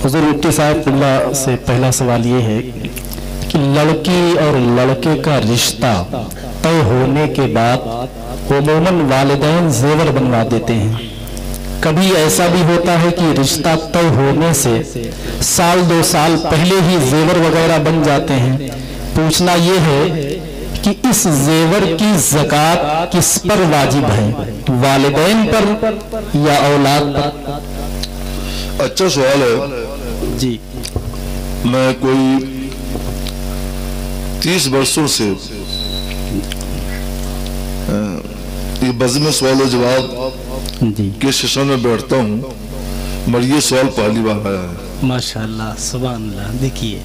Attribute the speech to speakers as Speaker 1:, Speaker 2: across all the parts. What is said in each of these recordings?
Speaker 1: हुजूर मुफ्ती साहबुल्ला से पहला सवाल ये है कि लड़की और लड़के का रिश्ता तय होने के बाद अमूमन वालिदैन जेवर बनवा देते हैं। कभी ऐसा भी होता है कि रिश्ता तय होने से साल 2 साल पहले ही जेवर वगैरह बन जाते हैं। पूछना ये है कि इस जेवर की ज़कात किस पर वाजिब है, वालिदैन पर या औलाद पर?
Speaker 2: अच्छा सवाल है
Speaker 1: जी।
Speaker 2: मैं कोई 30 वर्षों से ये बज़्म सवाल और जवाब के सेशन में बैठता हूँ, मगर ये सवाल पहली बार आया है।
Speaker 1: माशाअल्लाह, सुभान अल्लाह। देखिए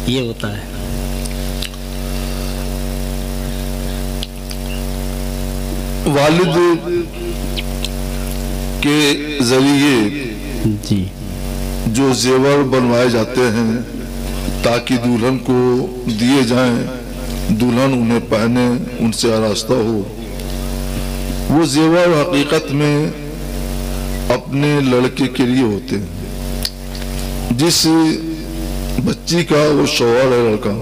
Speaker 1: ये होता है।
Speaker 2: वालिद के जरिए
Speaker 1: जी
Speaker 2: जो जेवर बनवाए जाते हैं ताकि दुल्हन को दिए जाएं, दुल्हन उन्हें पहने, उनसे आरास्ता हो, वो जेवर हकीकत में अपने लड़के के लिए होते हैं। जिस बच्ची का वो शौहर है लड़का,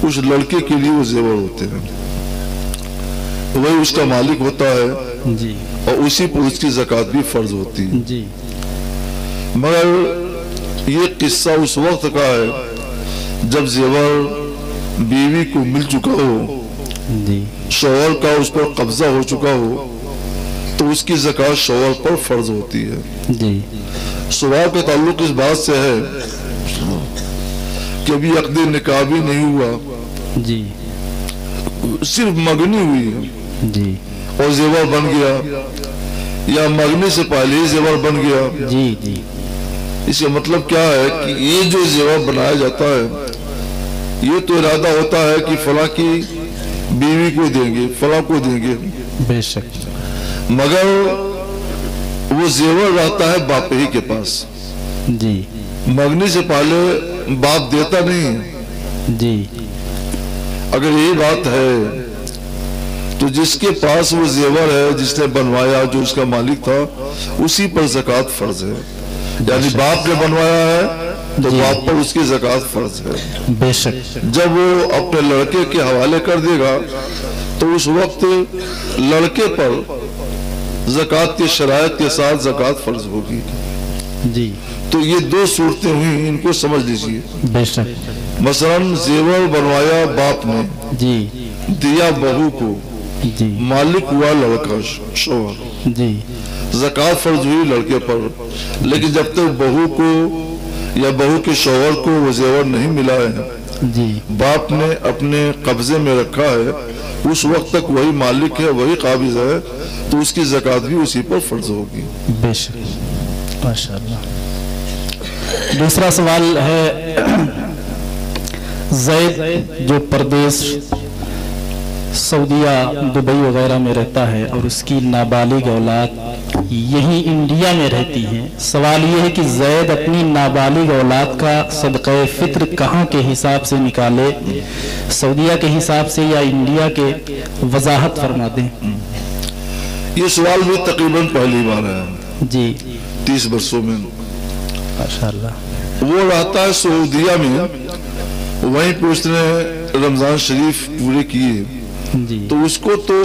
Speaker 2: उस लड़के के लिए वो जेवर होते हैं, वही उसका मालिक होता है
Speaker 1: जी,
Speaker 2: और उसी पर उसकी ज़कात भी फर्ज होती है
Speaker 1: जी।
Speaker 2: मगर ये किस्सा उस वक्त का है जब जेवर बीवी को मिल चुका हो
Speaker 1: जी,
Speaker 2: शौहर का उस पर कब्जा हो चुका हो, तो उसकी ज़कात शौहर पर फर्ज होती है
Speaker 1: जी।
Speaker 2: सवाल का ताल्लुक इस बात से है कि अभी अक़्द निकाह भी नहीं हुआ
Speaker 1: जी,
Speaker 2: सिर्फ मगनी हुई है
Speaker 1: जी,
Speaker 2: और जेवर बन गया, या मगनी से पहले ही जेवर बन गया।
Speaker 1: जी, जी।
Speaker 2: इसका मतलब क्या है कि ये जो जेवर बनाया जाता है, ये तो इरादा होता है कि फला की बीवी को देंगे, फला को देंगे,
Speaker 1: बेशक।
Speaker 2: मगर वो जेवर रहता है बाप ही के पास।
Speaker 1: जी,
Speaker 2: मगनी से पहले बाप देता नहीं है।
Speaker 1: जी,
Speaker 2: अगर यही बात है तो जिसके पास वो जेवर है, जिसने बनवाया, जो उसका मालिक था, उसी पर ज़कात फर्ज है। यानी बाप ने बनवाया है तो बाप पर उसकी ज़कात फर्ज है।
Speaker 1: बेशक।
Speaker 2: जब वो अपने लड़के के हवाले कर देगा तो उस वक्त लड़के पर ज़कात के शरायत के साथ ज़कात फर्ज होगी।
Speaker 1: जी,
Speaker 2: तो ये 2 सूरतें हुई, इनको समझ लीजिए।
Speaker 1: बेशक।
Speaker 2: मसलन जेवर बनवाया बाप ने,
Speaker 1: जी,
Speaker 2: दिया बहू को,
Speaker 1: जी,
Speaker 2: मालिक हुआ लड़का शौहर,
Speaker 1: जी,
Speaker 2: ज़कात फर्ज हुई लड़के पर। लेकिन जब तक बहू को या बहू के शौहर को वो जेवर नहीं मिला है,
Speaker 1: जी,
Speaker 2: बाप ने अपने कब्जे में रखा है, उस वक्त तक वही मालिक है, वही काबिज है, तो उसकी ज़कात भी उसी पर फर्ज होगी।
Speaker 1: बेशक। माशाअल्लाह। दूसरा सवाल है, ज़ैद जो परदेश सऊदीया, दुबई वगैरह में रहता है और उसकी नाबालिग औलाद यही इंडिया में रहती है। सवाल ये है कि ज़ैद अपनी नाबालिग औलाद का सदक़े फ़ित्र कहाँ के हिसाब से निकाले, सऊदीया के हिसाब से या इंडिया के? वजाहत फरमा दें।
Speaker 2: ये सवाल भी तकरीबन पहली बार है
Speaker 1: जी,
Speaker 2: 30 वर्षों में।
Speaker 1: माशाअल्लाह।
Speaker 2: वो रहता है सऊदीया में, वहीं पे उसने रमजान शरीफ पूरे किए,
Speaker 1: जी,
Speaker 2: तो उसको तो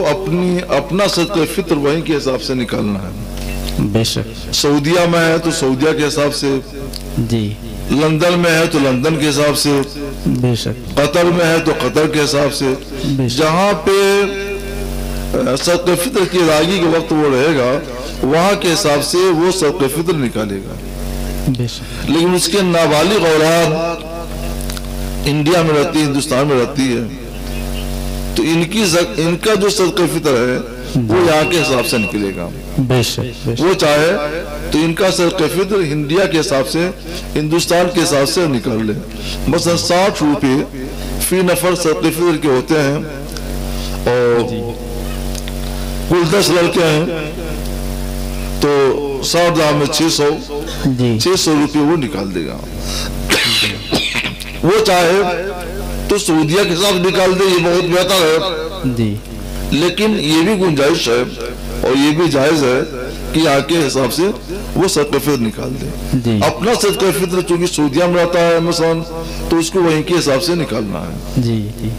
Speaker 2: अपना सदक़े फ़ित्र वहीं के हिसाब से निकालना है।
Speaker 1: बेशक।
Speaker 2: सऊदीया में है तो सऊदीया के हिसाब से,
Speaker 1: जी,
Speaker 2: लंदन में है तो लंदन के हिसाब से,
Speaker 1: बेशक,
Speaker 2: कतर में है तो कतर के हिसाब से। जहाँ पे सदक़े फ़ित्र की अदायगी के वक्त वो रहेगा, वहाँ के हिसाब से वो सदक़े फ़ित्र निकालेगा।
Speaker 1: बेशक।
Speaker 2: लेकिन उसके नाबालिग औलाद इंडिया में रहती है, हिंदुस्तान में रहती है, तो इनका जो सदक़े फ़ित्र है वो यहाँ के हिसाब से निकलेगा।
Speaker 1: बेशक।
Speaker 2: वो चाहे तो इनका सदक़े फ़ित्र इंडिया के हिसाब से, हिंदुस्तान के हिसाब से निकाल ले। मसलन 60 रुपये फी नफर सदक़े फ़ित्र के होते हैं, और कुल 10 लड़के हैं तो 60 दाम में 600 रुपये वो निकाल देगा। वो चाहे तो सऊदीया के साथ निकाल दे, ये बहुत बेहतर है
Speaker 1: जी,
Speaker 2: लेकिन ये भी गुंजाइश है और ये भी जायज है कि यहाँ के हिसाब से वो सदका फित्र निकाल दे।
Speaker 1: जी।
Speaker 2: अपना सदका फित्र चूंकि सऊदीया में रहता है मसान, तो उसको वहीं के हिसाब से निकालना है।
Speaker 1: जी जी।